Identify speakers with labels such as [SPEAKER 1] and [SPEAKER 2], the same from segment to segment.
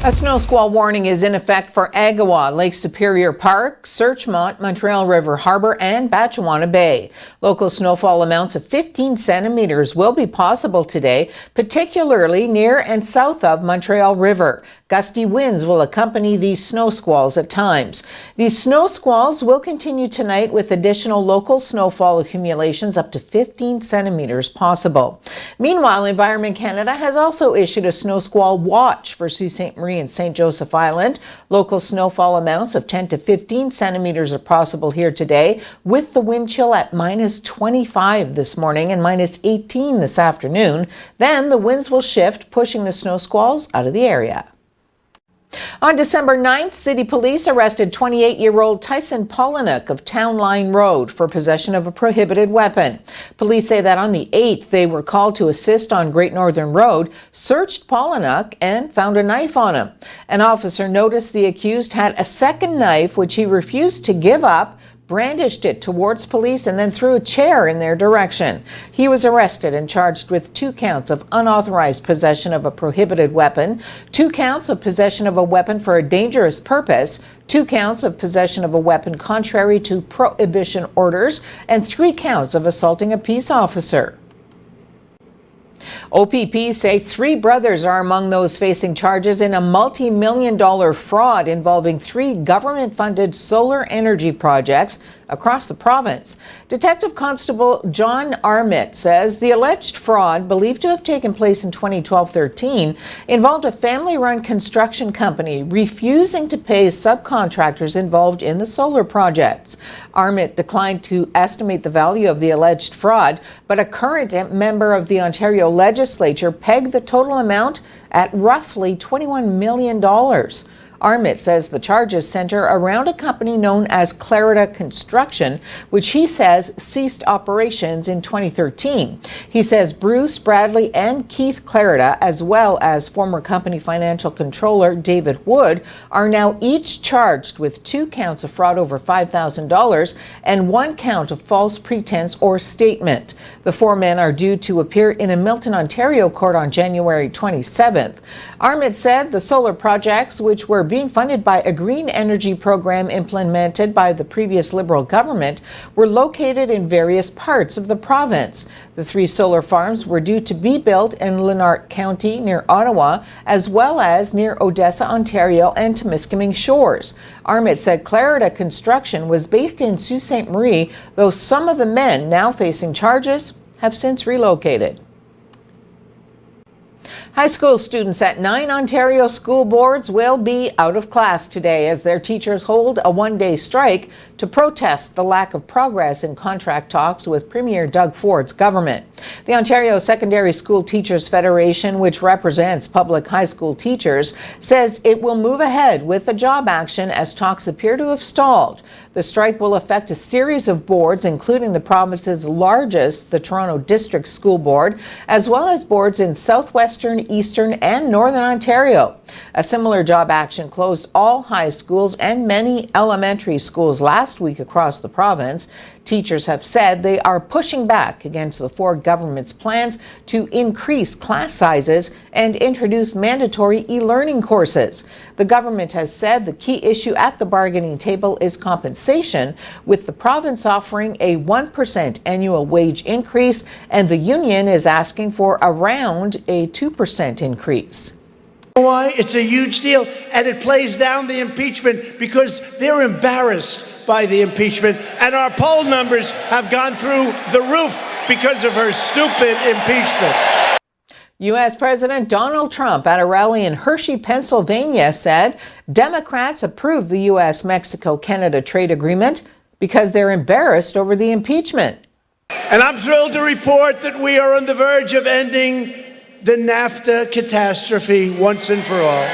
[SPEAKER 1] A snow squall warning is in effect for Agawa, Lake Superior Park, Searchmont, Montreal River Harbor, and Batchewana Bay. Local snowfall amounts of 15 centimeters will be possible today, particularly near and south of Montreal River. Gusty winds will accompany these snow squalls at times. These snow squalls will continue tonight with additional local snowfall accumulations up to 15 centimeters possible. Meanwhile, Environment Canada has also issued a snow squall watch for Sault Ste. Marie and St. Joseph Island. Local snowfall amounts of 10 to 15 centimeters are possible here today, with the wind chill at minus 25 this morning and minus 18 this afternoon. Then the winds will shift, pushing the snow squalls out of the area. On December 9th, City Police arrested 28-year-old Tyson Polinick of Town Line Road for possession of a prohibited weapon. Police say that on the 8th, they were called to assist on Great Northern Road, searched Polinick, and found a knife on him. An officer noticed the accused had a second knife, which he refused to give up, brandished it towards police, and then threw a chair in their direction. He was arrested and charged with 2 counts of unauthorized possession of a prohibited weapon, 2 counts of possession of a weapon for a dangerous purpose, 2 counts of possession of a weapon contrary to prohibition orders, and 3 counts of assaulting a peace officer. OPP say 3 brothers are among those facing charges in a multi-million-dollar fraud involving 3 government-funded solar energy projects across the province. Detective Constable John Armitt says the alleged fraud, believed to have taken place in 2012-13, involved a family-run construction company refusing to pay subcontractors involved in the solar projects. Armitt declined to estimate the value of the alleged fraud, but a current member of the Ontario legislature pegged the total amount at roughly $21 million. Armitt says the charges center around a company known as Clarida Construction, which he says ceased operations in 2013. He says Bruce, Bradley, and Keith Clarida, as well as former company financial controller David Wood, are now each charged with 2 counts of fraud over $5,000 and 1 count of false pretense or statement. The 4 men are due to appear in a Milton, Ontario court on January 27th. Armitt said the solar projects, which were being funded by a green energy program implemented by the previous Liberal government, were located in various parts of the province. The 3 solar farms were due to be built in Lanark County near Ottawa, as well as near Odessa, Ontario, and Temiskaming Shores. Armitt said Clarida Construction was based in Sault Ste. Marie, though some of the men now facing charges have since relocated. High school students at 9 Ontario school boards will be out of class today as their teachers hold a 1-day strike to protest the lack of progress in contract talks with Premier Doug Ford's government. The Ontario Secondary School Teachers Federation, which represents public high school teachers, says it will move ahead with a job action as talks appear to have stalled. The strike will affect a series of boards, including the province's largest, the Toronto District School Board, as well as boards in southwestern, eastern, and northern Ontario. A similar job action closed all high schools and many elementary schools last week across the province. Teachers have said they are pushing back against the Ford government's plans to increase class sizes and introduce mandatory e-learning courses. The government has said the key issue at the bargaining table is compensation, with the province offering a 1% annual wage increase, and the union is asking for around a 2% increase.
[SPEAKER 2] Why? It's a huge deal, and it plays down the impeachment because they're embarrassed by the impeachment, and our poll numbers have gone through the roof because of her stupid impeachment.
[SPEAKER 1] U.S. President Donald Trump at a rally in Hershey, Pennsylvania, said Democrats approved the U.S.-Mexico-Canada trade agreement because they're embarrassed over the impeachment.
[SPEAKER 2] And I'm thrilled to report that we are on the verge of ending the NAFTA catastrophe once and for all.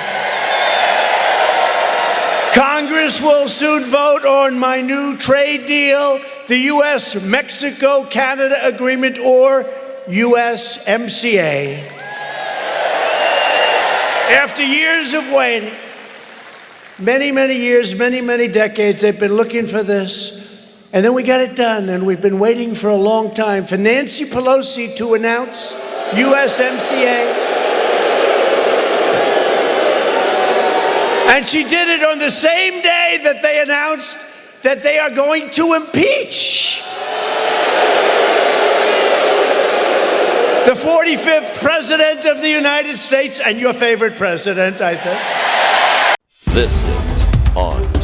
[SPEAKER 2] Congress will soon vote on my new trade deal, the U.S.-Mexico-Canada agreement, or USMCA. After years of waiting, many years, many decades, they've been looking for this. And then we got it done, and we've been waiting for a long time for Nancy Pelosi to announce USMCA. And she did it on the same day that they announced that they are going to impeach the 45th President of the United States, and your favorite president, I think.
[SPEAKER 3] This is On.